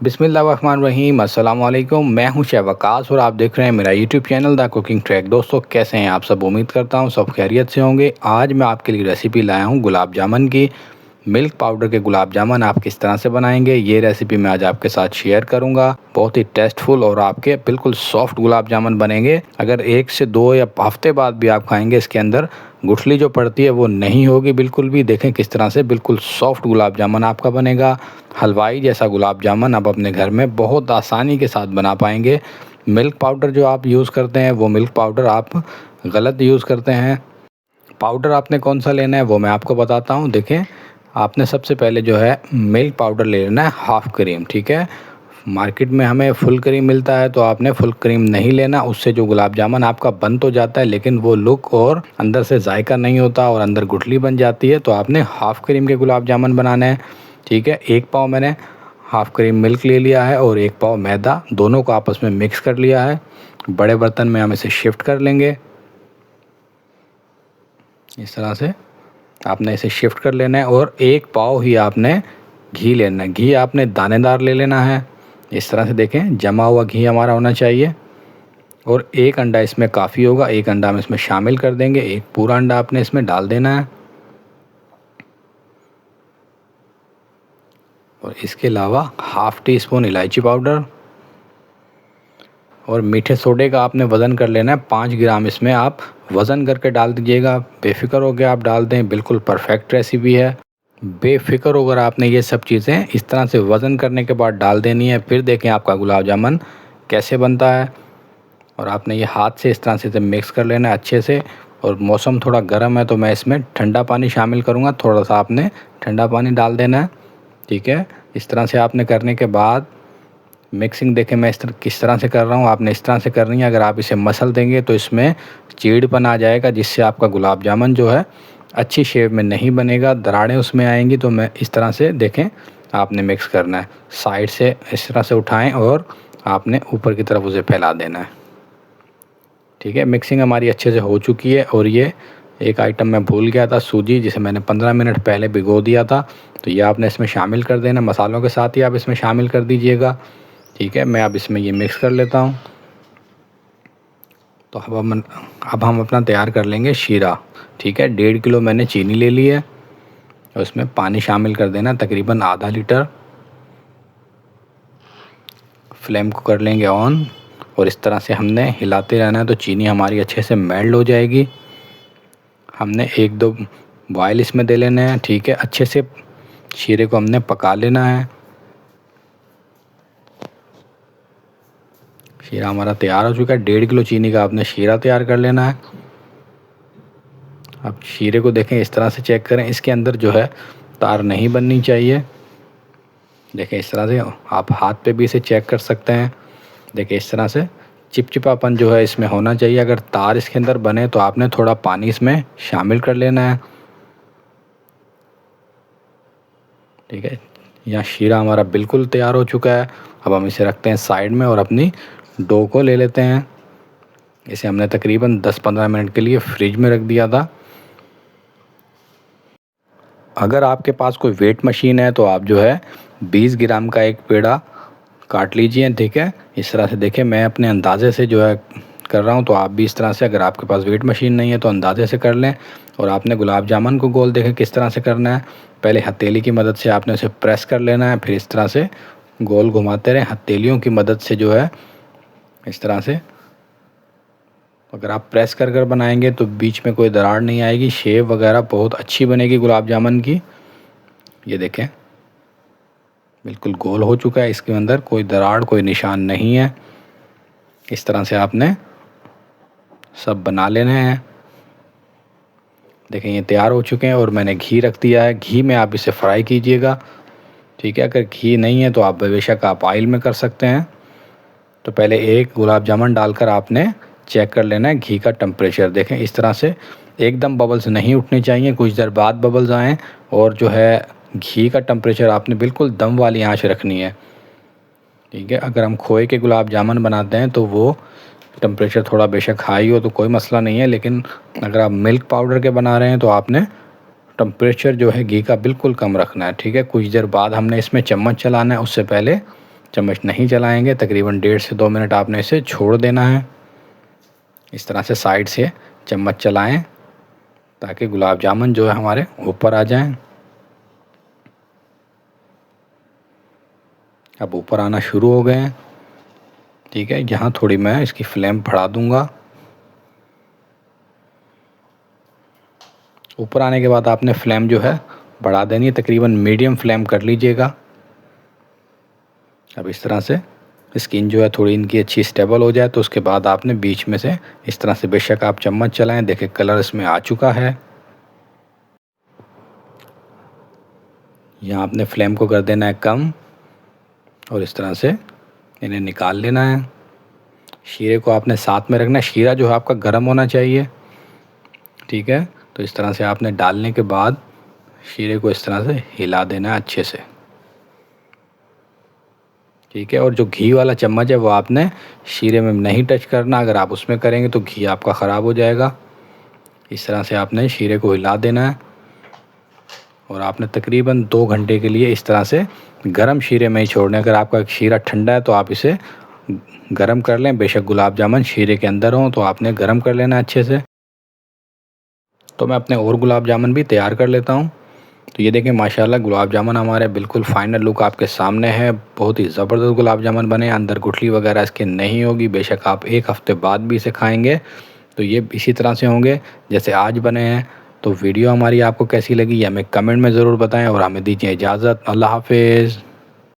बिस्मिल्लाहिर्रहमानिर्रहीम, अस्सलाम वालेकुम। मैं हूं शेफ वकास और आप देख रहे हैं मेरा YouTube channel the cooking track. दोस्तों, कैसे हैं आप सब? उम्मीद करता हूं सब खैरियत से होंगे। आज मैं आपके लिए रेसिपी लाया हूं गुलाब जामुन की। मिल्क पाउडर के गुलाब जामुन आप किस तरह से बनाएंगे, ये रेसिपी मैं आज आपके साथ शेयर करूंगा। बहुत ही टेस्टफुल और आपके बिल्कुल सॉफ्ट गुलाब जामुन बनेंगे। अगर 1 से 2 या हफ्ते बाद भी आप खाएंगे, इसके अंदर गुठली जो पड़ती है वो नहीं होगी बिल्कुल भी। देखें किस तरह से बिल्कुल सॉफ्ट गुलाब जामुन आपका बनेगा। हलवाई जैसा गुलाब जामुन आप अपने घर में बहुत आसानी के साथ बना पाएंगे। मिल्क पाउडर जो आप यूज़ करते हैं वो मिल्क पाउडर आप गलत यूज़ करते हैं। पाउडर आपने कौन सा लेना है वो मैं आपको बताता हूँ। देखें, आपने सबसे पहले जो है मिल्क पाउडर ले लेना है हाफ़ क्रीम, ठीक है। मार्केट में हमें फुल क्रीम मिलता है तो आपने फुल क्रीम नहीं लेना। उससे जो गुलाब जामुन आपका बन तो जाता है लेकिन वो लुक और अंदर से जायका नहीं होता और अंदर गुठली बन जाती है। तो आपने हाफ़ क्रीम के गुलाब जामुन बनाने हैं, ठीक है। 1 पाव मैंने हाफ़ क्रीम मिल्क ले लिया है और 1 पाव मैदा, दोनों को आपस में मिक्स कर लिया है। बड़े बर्तन में हम इसे शिफ्ट कर लेंगे। इस तरह से आपने इसे शिफ्ट कर लेना है और 1 पाव ही आपने घी लेना है। घी आपने दानेदार ले लेना है। इस तरह से देखें, जमा हुआ घी हमारा होना चाहिए। और 1 अंडा इसमें काफ़ी होगा। 1 अंडा हम इसमें शामिल कर देंगे। 1 पूरा अंडा आपने इसमें डाल देना है। और इसके अलावा हाफ़ टी स्पून इलायची पाउडर और मीठे सोडे का आपने वज़न कर लेना है 5 ग्राम। इसमें आप वज़न करके डाल दीजिएगा। बेफ़िक्र होकर आप डाल दें, बिल्कुल परफेक्ट रेसिपी है। बेफ़िक्र होकर आपने ये सब चीज़ें इस तरह से वज़न करने के बाद डाल देनी है। फिर देखें आपका गुलाब जामुन कैसे बनता है। और आपने ये हाथ से इस तरह से मिक्स कर लेना है अच्छे से। और मौसम थोड़ा गर्म है तो मैं इसमें ठंडा पानी शामिल करूँगा। थोड़ा सा आपने ठंडा पानी डाल देना है, ठीक है। इस तरह से आपने करने के बाद मिक्सिंग देखें मैं किस तरह से कर रहा हूँ, आपने इस तरह से करनी है। अगर आप इसे मसल देंगे तो इसमें चीड़पन आ जाएगा, जिससे आपका गुलाब जामुन जो है अच्छी शेप में नहीं बनेगा, दरारें उसमें आएंगी। तो मैं इस तरह से देखें आपने मिक्स करना है। साइड से इस तरह से उठाएं और आपने ऊपर की तरफ उसे फैला देना है, ठीक है। मिक्सिंग हमारी अच्छे से हो चुकी है। और ये एक आइटम मैं भूल गया था, सूजी, जिसे मैंने 15 मिनट पहले भिगो दिया था। तो ये आपने इसमें शामिल कर देना, मसालों के साथ ही आप इसमें शामिल कर दीजिएगा, ठीक है। मैं अब इसमें ये मिक्स कर लेता हूँ। तो अब हम अपना तैयार कर लेंगे शीरा, ठीक है। 1.5 किलो मैंने चीनी ले ली है और उसमें पानी शामिल कर देना तकरीबन आधा लीटर। फ्लेम को कर लेंगे ऑन और इस तरह से हमने हिलाते रहना है तो चीनी हमारी अच्छे से मेल्ट हो जाएगी। हमने 1-2 बॉयल इसमें दे लेने हैं, ठीक है। अच्छे से शीरे को हमने पका लेना है। शीरा हमारा तैयार हो चुका है। 1.5 किलो चीनी का आपने शीरा तैयार कर लेना है। अब शीरे को देखें, इस तरह से चेक करें, इसके अंदर जो है तार नहीं बननी चाहिए। देखें इस तरह से आप हाथ पे भी इसे चेक कर सकते हैं। देखिए इस तरह से चिपचिपापन जो है इसमें होना चाहिए। अगर तार इसके अंदर बने तो आपने थोड़ा पानी इसमें शामिल कर लेना है, ठीक है। यहाँ शीरा हमारा बिल्कुल तैयार हो चुका है। अब हम इसे रखते हैं साइड में और अपनी डो को ले लेते हैं। इसे हमने तकरीबन 10-15 मिनट के लिए फ्रिज में रख दिया था। अगर आपके पास कोई वेट मशीन है तो आप जो है 20 ग्राम का एक पेड़ा काट लीजिए, ठीक है। इस तरह से देखें, मैं अपने अंदाज़े से जो है कर रहा हूँ, तो आप भी इस तरह से, अगर आपके पास वेट मशीन नहीं है तो अंदाज़े से कर लें। और आपने गुलाब जामुन को गोल देखें किस तरह से करना है। पहले हथेली की मदद से आपने उसे प्रेस कर लेना है, फिर इस तरह से गोल घुमाते रहें हथेलियों की मदद से जो है इस तरह से। अगर आप प्रेस कर कर बनाएंगे तो बीच में कोई दरार नहीं आएगी, शेप वगैरह बहुत अच्छी बनेगी गुलाब जामुन की। ये देखें बिल्कुल गोल हो चुका है, इसके अंदर कोई दरार, कोई निशान नहीं है। इस तरह से आपने सब बना लेने हैं। देखें ये तैयार हो चुके हैं और मैंने घी रख दिया है। घी में आप इसे फ्राई कीजिएगा, ठीक है। अगर घी नहीं है तो आप बेशक आप ऑयल में कर सकते हैं। तो पहले एक गुलाब जामुन डालकर आपने चेक कर लेना है घी का टेम्परेचर। देखें इस तरह से एकदम बबल्स नहीं उठने चाहिए, कुछ देर बाद बबल्स आएँ। और जो है घी का टेम्परेचर आपने बिल्कुल दम वाली आंच रखनी है, ठीक है। अगर हम खोए के गुलाब जामुन बनाते हैं तो वो टेम्परेचर थोड़ा बेशक हाई हो तो कोई मसला नहीं है, लेकिन अगर आप मिल्क पाउडर के बना रहे हैं तो आपने टेम्परेचर जो है घी का बिल्कुल कम रखना है, ठीक है। कुछ देर बाद हमने इसमें चम्मच चलाना है, उससे पहले चम्मच नहीं चलाएंगे। तकरीबन 1.5 से 2 मिनट आपने इसे छोड़ देना है। इस तरह से साइड से चम्मच चलाएं ताकि गुलाब जामुन जो है हमारे ऊपर आ जाएं। अब ऊपर आना शुरू हो गए हैं। ठीक है, यहाँ थोड़ी मैं इसकी फ्लेम बढ़ा दूंगा। ऊपर आने के बाद आपने फ्लेम जो है बढ़ा देनी है, तकरीबन मीडियम फ्लेम कर लीजिएगा। अब इस तरह से स्किन जो है थोड़ी इनकी अच्छी स्टेबल हो जाए तो उसके बाद आपने बीच में से इस तरह से बेशक आप चम्मच चलाएं। देखिए कलर इसमें आ चुका है। यहाँ आपने फ्लेम को कर देना है कम और इस तरह से इन्हें निकाल लेना है। शीरे को आपने साथ में रखना है। शीरा जो है आपका गर्म होना चाहिए। ठीक है, तो इस तरह से आपने डालने के बाद शीरे को इस तरह से हिला देना है अच्छे से। ठीक है, और जो घी वाला चम्मच है वो आपने शीरे में नहीं टच करना। अगर आप उसमें करेंगे तो घी आपका ख़राब हो जाएगा। इस तरह से आपने शीरे को हिला देना है और आपने तकरीबन 2 घंटे के लिए इस तरह से गरम शीरे में ही छोड़ना है। अगर आपका शीरा ठंडा है तो आप इसे गरम कर लें। बेशक गुलाब जामुन शीरे के अंदर हों तो आपने गरम कर लेना अच्छे से। तो मैं अपने और गुलाब जामुन भी तैयार कर लेता हूँ। तो ये देखें माशाल्लाह गुलाब जामुन हमारे बिल्कुल फ़ाइनल लुक आपके सामने है। बहुत ही ज़बरदस्त गुलाब जामुन बने। अंदर गुठली वगैरह इसके नहीं होगी। बेशक आप 1 हफ़्ते बाद भी इसे खाएंगे तो ये इसी तरह से होंगे जैसे आज बने हैं। तो वीडियो हमारी आपको कैसी लगी ये हमें कमेंट में ज़रूर बताएं और हमें दीजिए इजाज़त। अल्लाह हाफ़िज़।